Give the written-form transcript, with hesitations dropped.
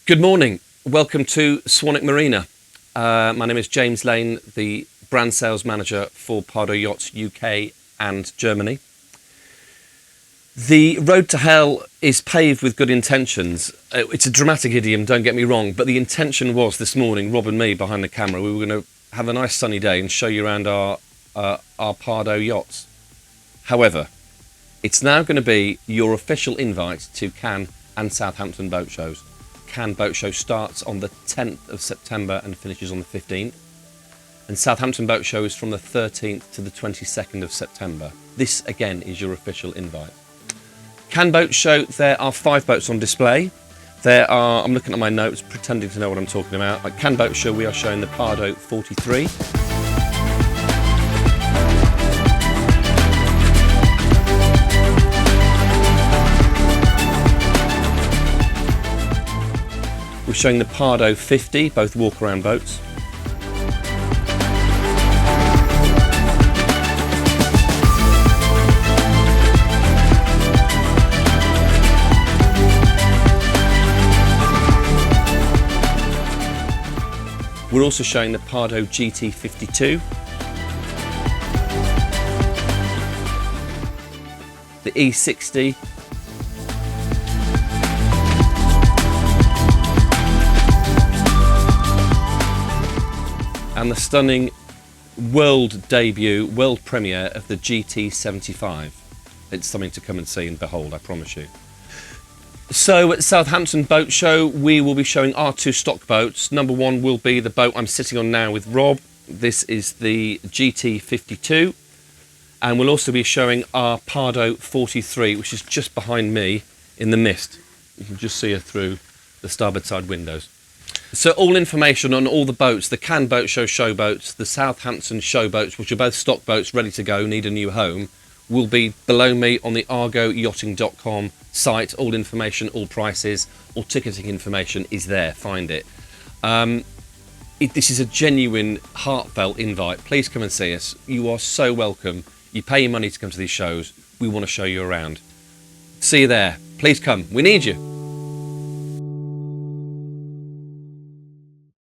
Good morning. Welcome to Swanwick Marina. My name is James Lane, the brand sales manager for Pardo Yachts UK and Germany. The road to hell is paved with good intentions. It's a dramatic idiom, don't get me wrong, but the intention was this morning, Rob and me behind the camera, we were going to have a nice sunny day and show you around our Pardo Yachts. However, it's now going to be your official invite to Cannes and Southampton boat shows. Cannes boat show starts on the 10th of September and finishes on the 15th. And Southampton boat show is from the 13th to the 22nd of September. This again is your official invite. Cannes boat show, there are 5 boats on display. I'm looking at my notes, pretending to know what I'm talking about. At Cannes boat show we are showing the Pardo 43. We're showing the Pardo 50, both walk-around boats. We're also showing the Pardo GT52, the E60, and the stunning world debut, world premiere of the GT75. It's something to come and see and behold, I promise you. So at Southampton Boat Show, we will be showing our 2 stock boats. Number 1 will be the boat I'm sitting on now with Rob. This is the GT52. And we'll also be showing our Pardo 43, which is just behind me in the mist. You can just see her through the starboard side windows. So all information on all the boats, the Cannes boat show showboats, the Southampton showboats, which are both stock boats ready to go, need a new home, will be below me on the argoyachting.com site. All information, all prices, all ticketing information is there. Find it. This is a genuine, heartfelt invite. Please come and see us. You are so welcome. You pay your money to come to these shows. We want to show you around. See you there. Please come. We need you.